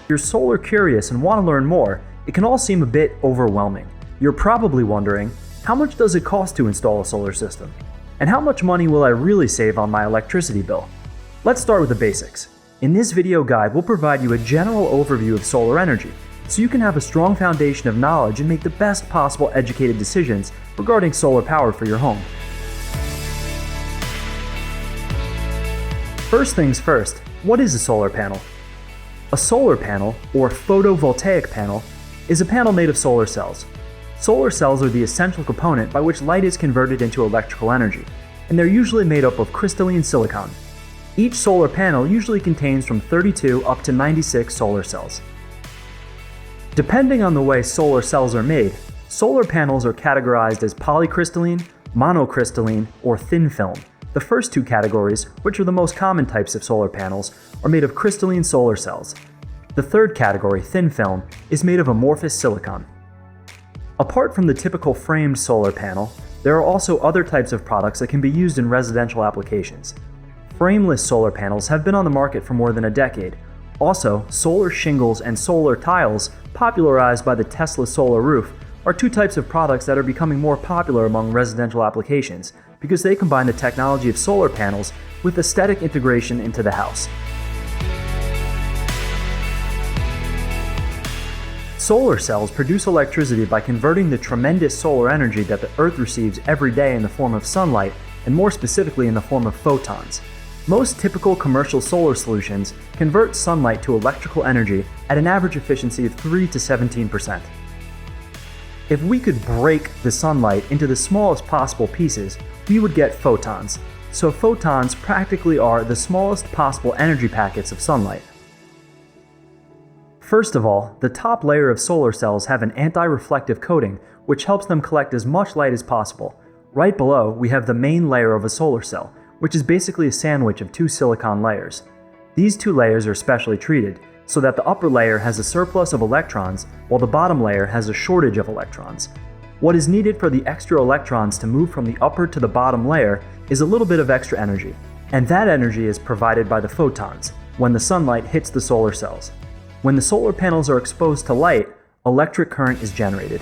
If you're solar curious and want to learn more, it can all seem a bit overwhelming. You're probably wondering, how much does it cost to install a solar system? And how much money will I really save on my electricity bill? Let's start with the basics. In this video guide, we'll provide you a general overview of solar energy, so you can have a strong foundation of knowledge and make the best possible educated decisions regarding solar power for your home. First things first, what is a solar panel? A solar panel, or photovoltaic panel, is a panel made of solar cells. Solar cells are the essential component by which light is converted into electrical energy, and they're usually made up of crystalline silicon. Each solar panel usually contains from 32 up to 96 solar cells. Depending on the way solar cells are made, solar panels are categorized as polycrystalline, monocrystalline, or thin film. The first two categories, which are the most common types of solar panels, are made of crystalline solar cells. The third category, thin film, is made of amorphous silicon. Apart from the typical framed solar panel, there are also other types of products that can be used in residential applications. Frameless solar panels have been on the market for more than a decade. Also, solar shingles and solar tiles, popularized by the Tesla solar roof, are two types of products that are becoming more popular among residential applications because they combine the technology of solar panels with aesthetic integration into the house. Solar cells produce electricity by converting the tremendous solar energy that the Earth receives every day in the form of sunlight, and more specifically in the form of photons. Most typical commercial solar solutions convert sunlight to electrical energy at an average efficiency of 3 to 17%. If we could break the sunlight into the smallest possible pieces, we would get photons. So photons practically are the smallest possible energy packets of sunlight. First of all, the top layer of solar cells have an anti-reflective coating, which helps them collect as much light as possible. Right below, we have the main layer of a solar cell, which is basically a sandwich of two silicon layers. These two layers are specially treated, so that the upper layer has a surplus of electrons, while the bottom layer has a shortage of electrons. What is needed for the extra electrons to move from the upper to the bottom layer is a little bit of extra energy, and that energy is provided by the photons, when the sunlight hits the solar cells. When the solar panels are exposed to light, electric current is generated.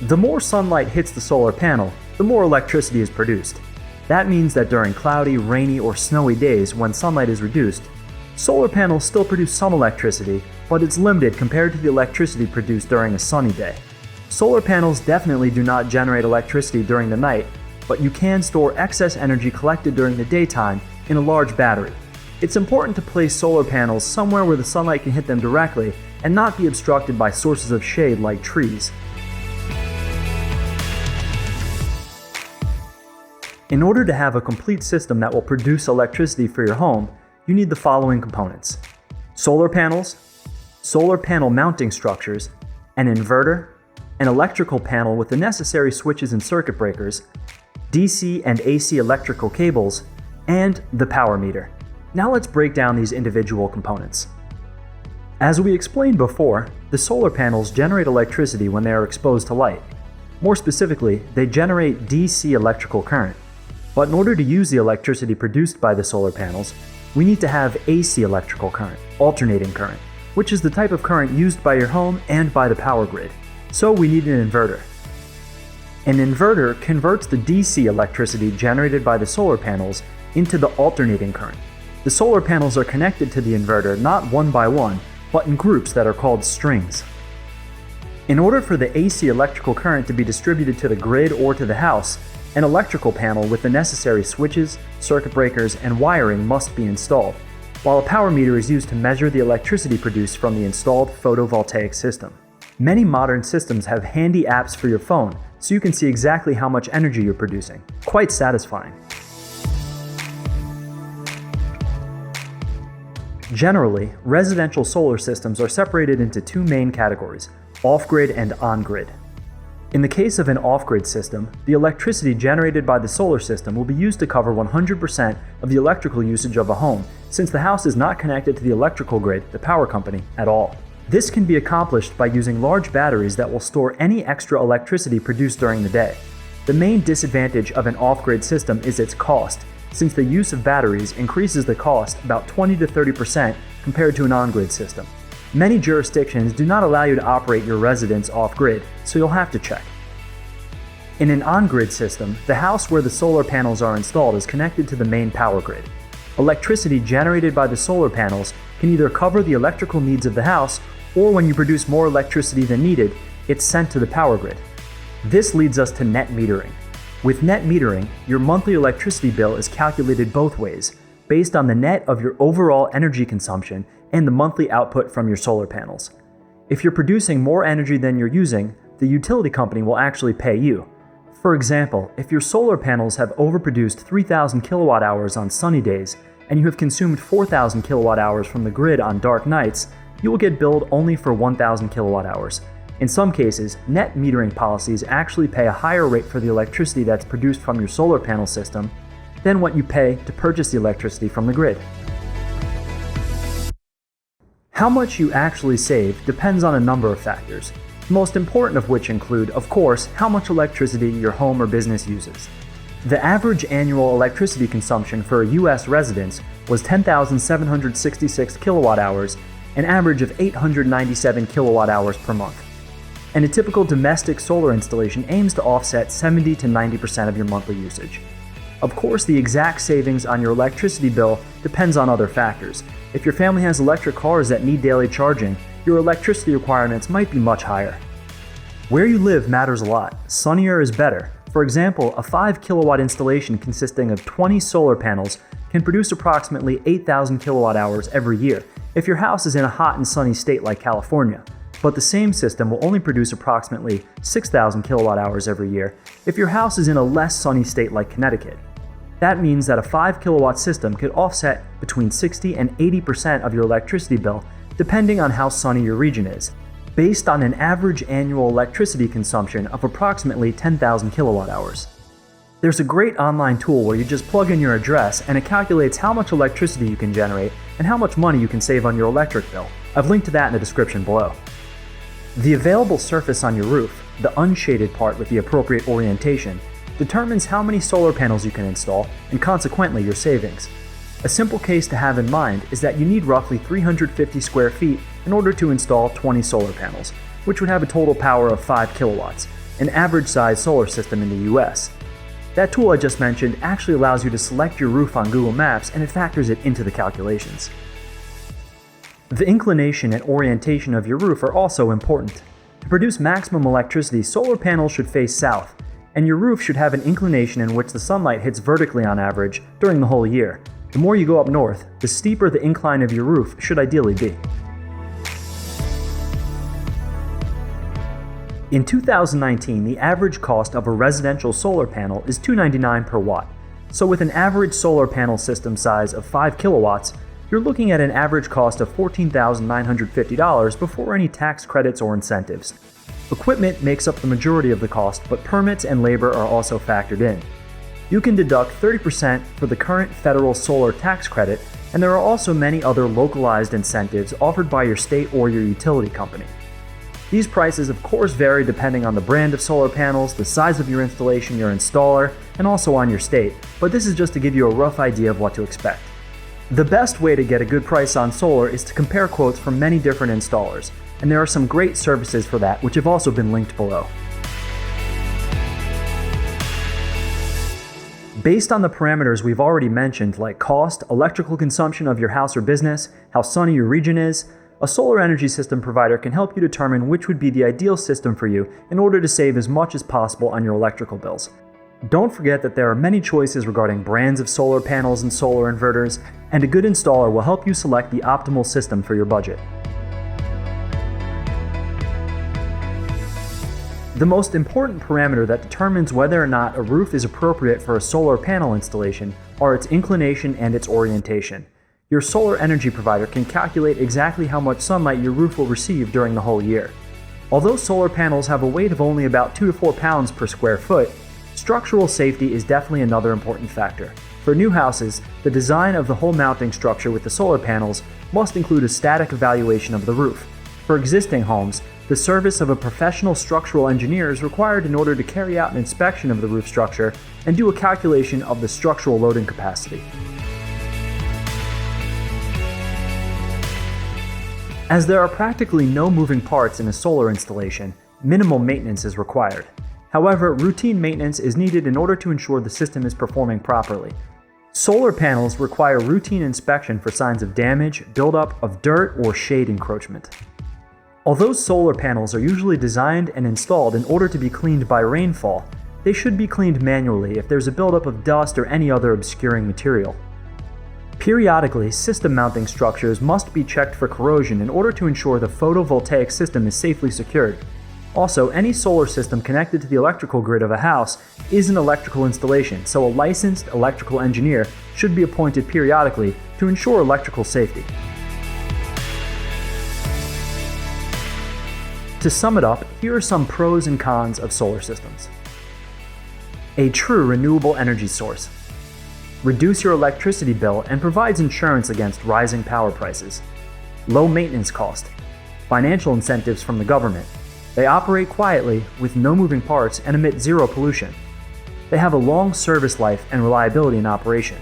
The more sunlight hits the solar panel, the more electricity is produced. That means that during cloudy, rainy, or snowy days when sunlight is reduced, solar panels still produce some electricity, but it's limited compared to the electricity produced during a sunny day. Solar panels definitely do not generate electricity during the night, but you can store excess energy collected during the daytime in a large battery. It's important to place solar panels somewhere where the sunlight can hit them directly and not be obstructed by sources of shade like trees. In order to have a complete system that will produce electricity for your home, you need the following components: solar panels, solar panel mounting structures, an inverter, an electrical panel with the necessary switches and circuit breakers, DC and AC electrical cables, and the power meter. Now let's break down these individual components. As we explained before, the solar panels generate electricity when they are exposed to light. More specifically, they generate DC electrical current. But in order to use the electricity produced by the solar panels, we need to have AC electrical current, alternating current, which is the type of current used by your home and by the power grid. So we need an inverter. An inverter converts the DC electricity generated by the solar panels into the alternating current. The solar panels are connected to the inverter not one by one, but in groups that are called strings. In order for the AC electrical current to be distributed to the grid or to the house, an electrical panel with the necessary switches, circuit breakers, and wiring must be installed, while a power meter is used to measure the electricity produced from the installed photovoltaic system. Many modern systems have handy apps for your phone, so you can see exactly how much energy you're producing. Quite satisfying. Generally, residential solar systems are separated into two main categories: off-grid and on-grid. In the case of an off-grid system, the electricity generated by the solar system will be used to cover 100% of the electrical usage of a home, since the house is not connected to the electrical grid, the power company, at all. This can be accomplished by using large batteries that will store any extra electricity produced during the day. The main disadvantage of an off-grid system is its cost, since the use of batteries increases the cost about 20 to 30% compared to an on-grid system. Many jurisdictions do not allow you to operate your residence off-grid, so you'll have to check. In an on-grid system, the house where the solar panels are installed is connected to the main power grid. Electricity generated by the solar panels can either cover the electrical needs of the house, or when you produce more electricity than needed, it's sent to the power grid. This leads us to net metering. With net metering, your monthly electricity bill is calculated both ways, based on the net of your overall energy consumption and the monthly output from your solar panels. If you're producing more energy than you're using, the utility company will actually pay you. For example, if your solar panels have overproduced 3,000 kilowatt hours on sunny days, and you have consumed 4,000 kilowatt hours from the grid on dark nights, you will get billed only for 1,000 kilowatt hours. In some cases, net metering policies actually pay a higher rate for the electricity that's produced from your solar panel system than what you pay to purchase the electricity from the grid. How much you actually save depends on a number of factors, the most important of which include, of course, how much electricity your home or business uses. The average annual electricity consumption for a U.S. residence was 10,766 kilowatt hours, an average of 897 kilowatt hours per month. And a typical domestic solar installation aims to offset 70 to 90% of your monthly usage. Of course, the exact savings on your electricity bill depends on other factors. If your family has electric cars that need daily charging, your electricity requirements might be much higher. Where you live matters a lot. Sunnier is better. For example, a 5 kilowatt installation consisting of 20 solar panels can produce approximately 8,000 kilowatt hours every year if your house is in a hot and sunny state like California. But the same system will only produce approximately 6,000 kilowatt hours every year if your house is in a less sunny state like Connecticut. That means that a 5 kilowatt system could offset between 60 and 80% of your electricity bill depending on how sunny your region is, based on an average annual electricity consumption of approximately 10,000 kilowatt hours. There's a great online tool where you just plug in your address and it calculates how much electricity you can generate and how much money you can save on your electric bill. I've linked to that in the description below. The available surface on your roof, the unshaded part with the appropriate orientation, determines how many solar panels you can install and consequently your savings. A simple case to have in mind is that you need roughly 350 square feet in order to install 20 solar panels, which would have a total power of 5 kilowatts, an average size solar system in the US. That tool I just mentioned actually allows you to select your roof on Google Maps and it factors it into the calculations. The inclination and orientation of your roof are also important. To produce maximum electricity, solar panels should face south, and your roof should have an inclination in which the sunlight hits vertically on average during the whole year. The more you go up north, the steeper the incline of your roof should ideally be. In 2019, the average cost of a residential solar panel is $299 per watt. So with an average solar panel system size of 5 kilowatts, you're looking at an average cost of $14,950 before any tax credits or incentives. Equipment makes up the majority of the cost, but permits and labor are also factored in. You can deduct 30% for the current federal solar tax credit, and there are also many other localized incentives offered by your state or your utility company. These prices of course vary depending on the brand of solar panels, the size of your installation, your installer, and also on your state, but this is just to give you a rough idea of what to expect. The best way to get a good price on solar is to compare quotes from many different installers, and there are some great services for that which have also been linked below. Based on the parameters we've already mentioned like cost, electrical consumption of your house or business, how sunny your region is, a solar energy system provider can help you determine which would be the ideal system for you in order to save as much as possible on your electrical bills. Don't forget that there are many choices regarding brands of solar panels and solar inverters, and a good installer will help you select the optimal system for your budget. The most important parameter that determines whether or not a roof is appropriate for a solar panel installation are its inclination and its orientation. Your solar energy provider can calculate exactly how much sunlight your roof will receive during the whole year. Although solar panels have a weight of only about 2 to 4 pounds per square foot, structural safety is definitely another important factor. For new houses, the design of the whole mounting structure with the solar panels must include a static evaluation of the roof. For existing homes, The service of a professional structural engineer is required in order to carry out an inspection of the roof structure and do a calculation of the structural loading capacity. As there are practically no moving parts in a solar installation, minimal maintenance is required. However, routine maintenance is needed in order to ensure the system is performing properly. Solar panels require routine inspection for signs of damage, buildup of dirt, or shade encroachment. Although solar panels are usually designed and installed in order to be cleaned by rainfall, they should be cleaned manually if there's a buildup of dust or any other obscuring material. Periodically, system mounting structures must be checked for corrosion in order to ensure the photovoltaic system is safely secured. Also, any solar system connected to the electrical grid of a house is an electrical installation, so a licensed electrical engineer should be appointed periodically to ensure electrical safety. To sum it up, here are some pros and cons of solar systems. A true renewable energy source. Reduce your electricity bill and provides insurance against rising power prices. Low maintenance cost. Financial incentives from the government. They operate quietly with no moving parts and emit zero pollution. They have a long service life and reliability in operation.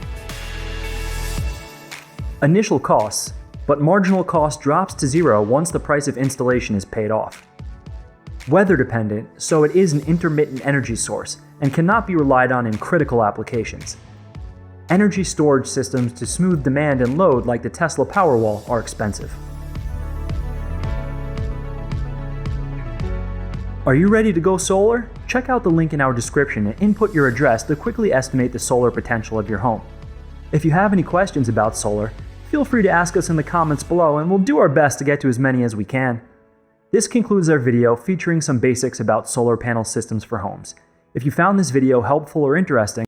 Initial costs, but marginal cost drops to zero once the price of installation is paid off. Weather dependent, so it is an intermittent energy source and cannot be relied on in critical applications. Energy storage systems to smooth demand and load like the Tesla Powerwall are expensive. Are you ready to go solar? Check out the link in our description and input your address to quickly estimate the solar potential of your home. If you have any questions about solar, feel free to ask us in the comments below and we'll do our best to get to as many as we can. This concludes our video featuring some basics about solar panel systems for homes. If you found this video helpful or interesting,